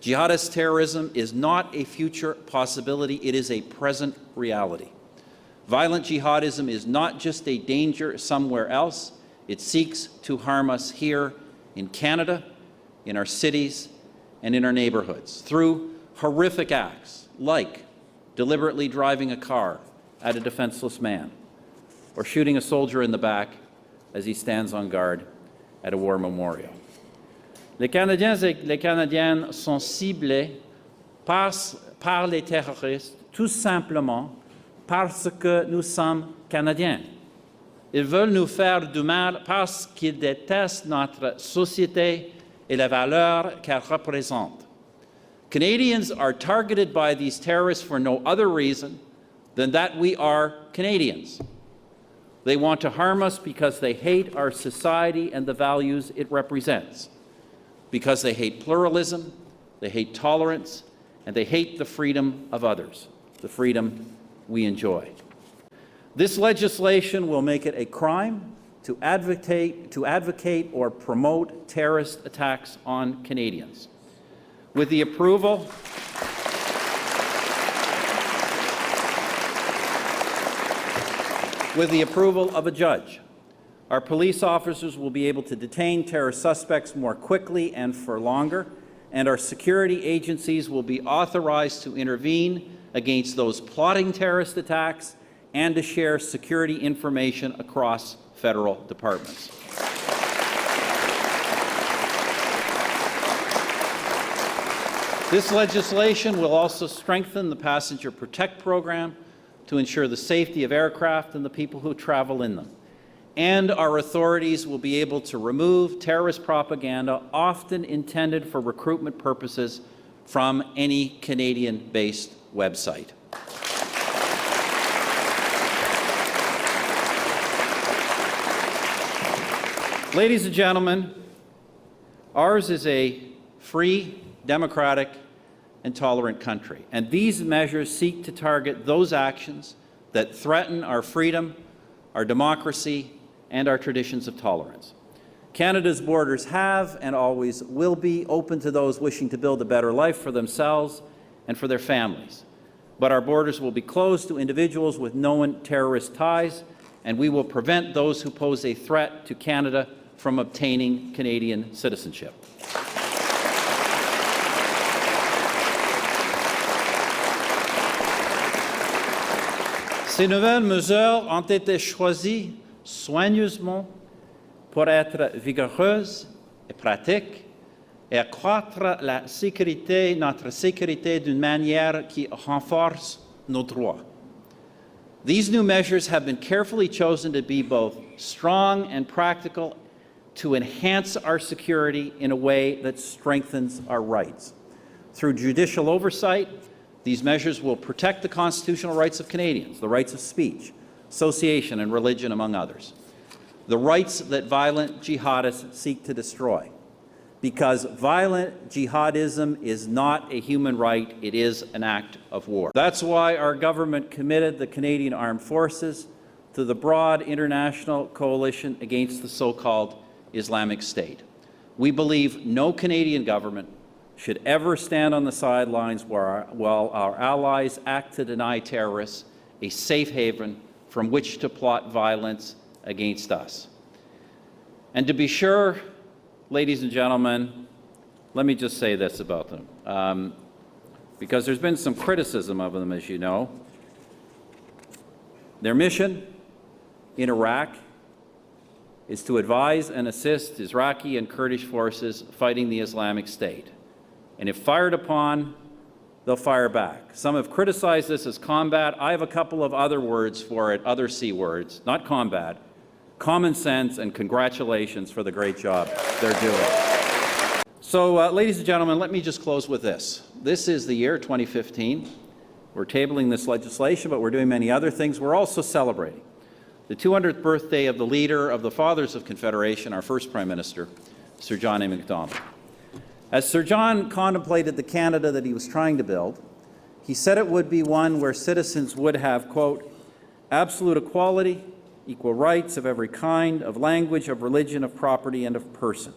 Jihadist terrorism is not a future possibility, it is a present reality. Violent jihadism is not just a danger somewhere else, it seeks to harm us here in Canada, in our cities, and in our neighborhoods through horrific acts like deliberately driving a car at a defenseless man or shooting a soldier in the back as he stands on guard at a war memorial. Les Canadiens et les Canadiennes sont ciblés par les terroristes tout simplement parce que nous sommes Canadiens. Ils veulent nous faire du mal parce qu'ils détestent notre société et les valeurs qu'elle représente. Canadians are targeted by these terrorists for no other reason than that we are Canadians. They want to harm us because they hate our society and the values it represents, because they hate pluralism, they hate tolerance, and they hate the freedom of others, the freedom we enjoy. This legislation will make it a crime to advocate or promote terrorist attacks on Canadians. With the approval of a judge, our police officers will be able to detain terrorist suspects more quickly and for longer, and our security agencies will be authorized to intervene against those plotting terrorist attacks and to share security information across federal departments. This legislation will also strengthen the Passenger Protect program to ensure the safety of aircraft and the people who travel in them. And our authorities will be able to remove terrorist propaganda, often intended for recruitment purposes, from any Canadian-based website. Ladies and gentlemen, ours is a free, democratic, and tolerant country, and these measures seek to target those actions that threaten our freedom, our democracy, and our traditions of tolerance. Canada's borders have and always will be open to those wishing to build a better life for themselves and for their families. But our borders will be closed to individuals with known terrorist ties, and we will prevent those who pose a threat to Canada from obtaining Canadian citizenship. Ces nouvelles mesures ont été choisies soigneusement pour être vigoureuses et pratiques et accroître notre sécurité d'une manière qui renforce nos droits. These new measures have been carefully chosen to be both strong and practical to enhance our security in a way that strengthens our rights. Through judicial oversight, these measures will protect the constitutional rights of Canadians, the rights of speech, association, and religion, among others, the rights that violent jihadists seek to destroy. Because violent jihadism is not a human right, it is an act of war. That's why our government committed the Canadian Armed Forces to the broad international coalition against the so-called Islamic State. We believe no Canadian government should ever stand on the sidelines while our allies act to deny terrorists a safe haven from which to plot violence against us. And to be sure, ladies and gentlemen, let me just say this about them, because there's been some criticism of them, as you know. Their mission in Iraq is to advise and assist Iraqi and Kurdish forces fighting the Islamic State. And if fired upon, they'll fire back. Some have criticized this as combat. I have a couple of other words for it, other C words, not combat, common sense, and congratulations for the great job they're doing. So, ladies and gentlemen, let me just close with this. This is the year 2015. We're tabling this legislation, but we're doing many other things. We're also celebrating the 200th birthday of the leader of the Fathers of Confederation, our first Prime Minister, Sir John A. Macdonald. As Sir John contemplated the Canada that he was trying to build, he said it would be one where citizens would have, quote, absolute equality, equal rights of every kind, of language, of religion, of property, and of person.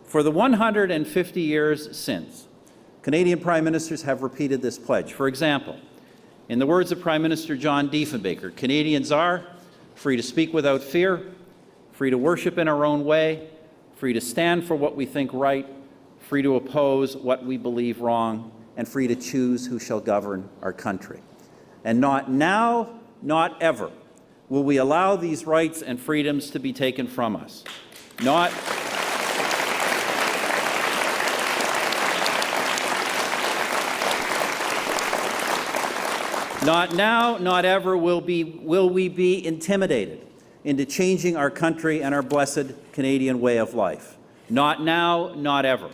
For the 150 years since, Canadian Prime Ministers have repeated this pledge. For example, in the words of Prime Minister John Diefenbaker, Canadians are free to speak without fear, free to worship in our own way, free to stand for what we think right, free to oppose what we believe wrong, and free to choose who shall govern our country. And not now, not ever, will we allow these rights and freedoms to be taken from us. Not now, not ever will we be intimidated into changing our country and our blessed Canadian way of life. Not now, not ever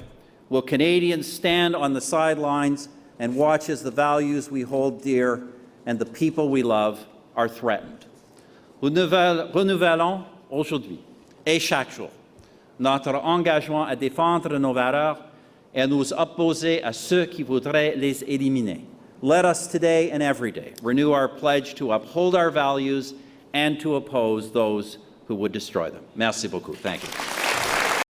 will Canadians stand on the sidelines and watch as the values we hold dear and the people we love are threatened. Renouvelons aujourd'hui et chaque jour notre engagement à défendre nos valeurs et à nous opposer à ceux qui voudraient les éliminer. Let us today and every day renew our pledge to uphold our values and to oppose those who would destroy them. Merci beaucoup. Thank you.